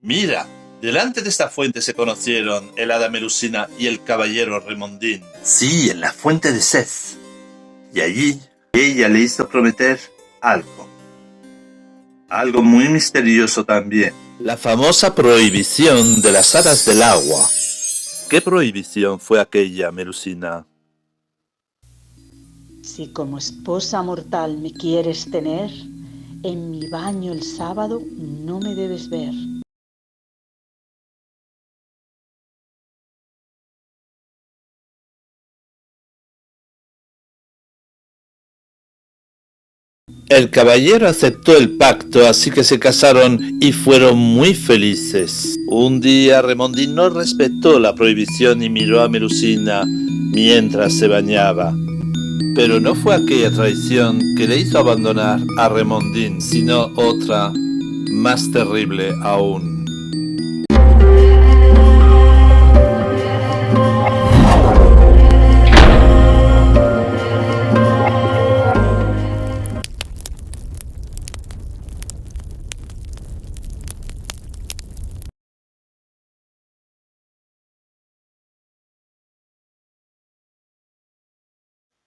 Mira, delante de esta fuente se conocieron el hada Melusina y el caballero Remondín. Sí, en la fuente de Seth. Y allí ella le hizo prometer algo. Algo muy misterioso también. La famosa prohibición de las hadas del agua. ¿Qué prohibición fue aquella, Melusina? Si como esposa mortal me quieres tener, en mi baño el sábado no me debes ver. El caballero aceptó el pacto, así que se casaron y fueron muy felices. Un día Remondín no respetó la prohibición y miró a Melusina mientras se bañaba. Pero no fue aquella traición que le hizo abandonar a Remondín, sino otra más terrible aún.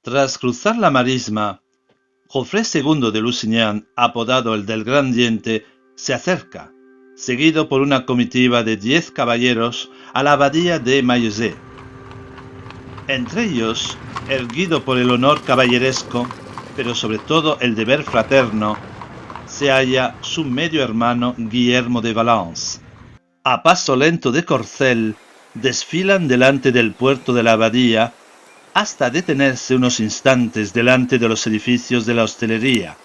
Tras cruzar la marisma, Joffrey II de Lusignan, apodado el del Gran Diente, se acerca, seguido por una comitiva de 10 caballeros, a la abadía de Maillezais. Entre ellos, erguido por el honor caballeresco, pero sobre todo el deber fraterno, se halla su medio hermano Guillermo de Valence. A paso lento de corcel, desfilan delante del puerto de la abadía hasta detenerse unos instantes delante de los edificios de la hostelería.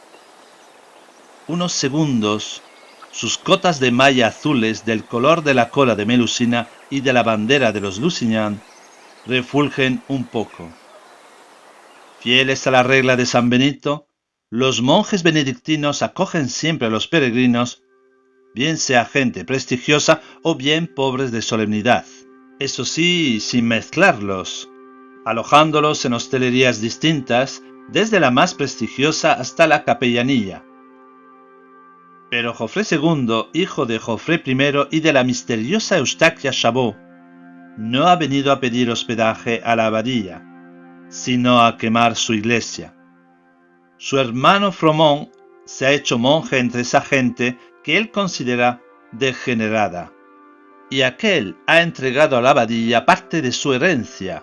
Unos segundos, sus cotas de malla azules del color de la cola de Melusina y de la bandera de los Lusignan refulgen un poco. Fieles a la regla de San Benito, los monjes benedictinos acogen siempre a los peregrinos, bien sea gente prestigiosa o bien pobres de solemnidad. Eso sí, sin mezclarlos, alojándolos en hostelerías distintas, desde la más prestigiosa hasta la capellanilla. Pero Joffrey II, hijo de Joffrey I y de la misteriosa Eustaquia Chabot, no ha venido a pedir hospedaje a la abadía, sino a quemar su iglesia. Su hermano Fromont se ha hecho monje entre esa gente que él considera degenerada, y aquel ha entregado a la abadía parte de su herencia.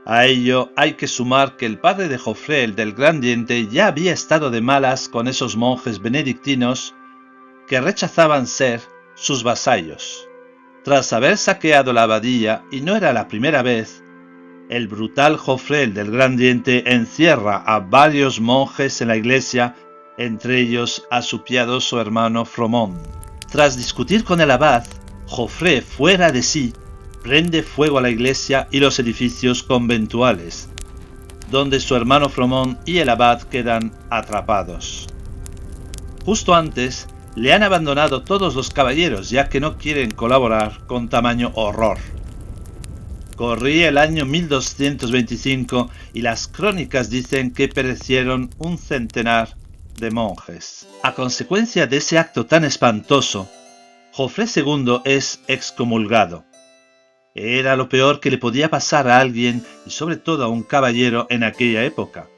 A ello hay que sumar que el padre de Joffrey, el del Gran Diente, ya había estado de malas con esos monjes benedictinos que rechazaban ser sus vasallos. Tras haber saqueado la abadía, y no era la primera vez, el brutal Joffrey, el del Gran Diente, encierra a varios monjes en la iglesia, entre ellos a su piadoso hermano Fromont. Tras discutir con el abad, Joffrey, fuera de sí, prende fuego a la iglesia y los edificios conventuales, donde su hermano Fromont y el abad quedan atrapados. Justo antes, le han abandonado todos los caballeros, ya que no quieren colaborar con tamaño horror. Corría el año 1225 y las crónicas dicen que perecieron un centenar de monjes. A consecuencia de ese acto tan espantoso, Joffrey II es excomulgado. Era lo peor que le podía pasar a alguien y sobre todo a un caballero en aquella época.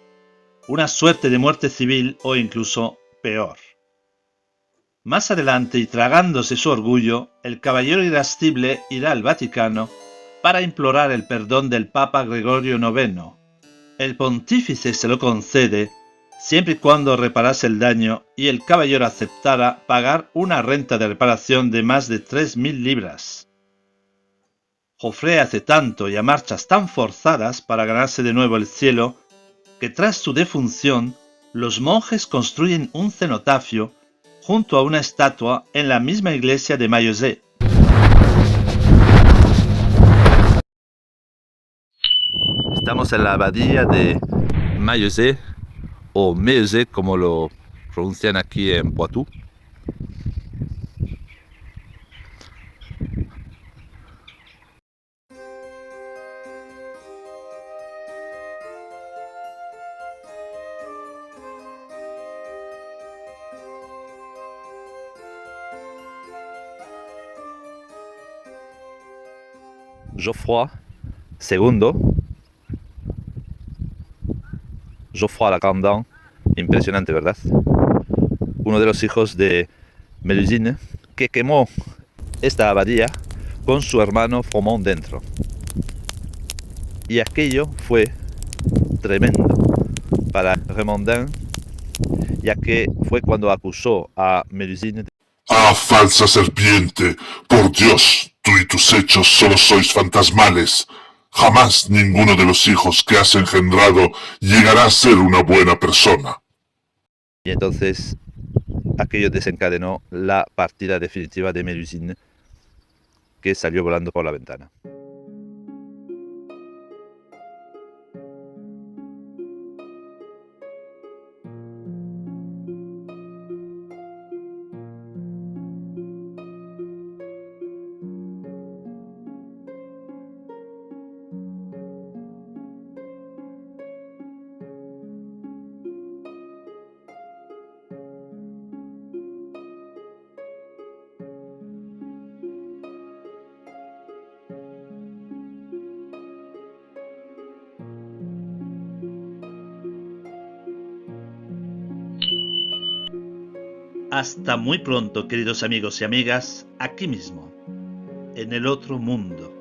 Una suerte de muerte civil o incluso peor. Más adelante, y tragándose su orgullo, el caballero irascible irá al Vaticano para implorar el perdón del Papa Gregorio IX. El pontífice se lo concede siempre y cuando reparase el daño y el caballero aceptara pagar una renta de reparación de más de 3.000 libras. Joffrey hace tanto y a marchas tan forzadas para ganarse de nuevo el cielo, que tras su defunción, los monjes construyen un cenotafio junto a una estatua en la misma iglesia de Maillezais. Estamos en la abadía de Maillezais, o Maillezais como lo pronuncian aquí en Poitou. Geoffroy II, Geoffroy l'Agrandant, impresionante, ¿verdad? Uno de los hijos de Mélusine, que quemó esta abadía con su hermano Fromond dentro. Y aquello fue tremendo para Remondain, ya que fue cuando acusó a Mélusine de... ¡Ah, falsa serpiente! ¡Por Dios! Tú y tus hechos solo sois fantasmales. Jamás ninguno de los hijos que has engendrado llegará a ser una buena persona. Y entonces aquello desencadenó la partida definitiva de Mélusine, que salió volando por la ventana. Hasta muy pronto, queridos amigos y amigas, aquí mismo, en el otro mundo.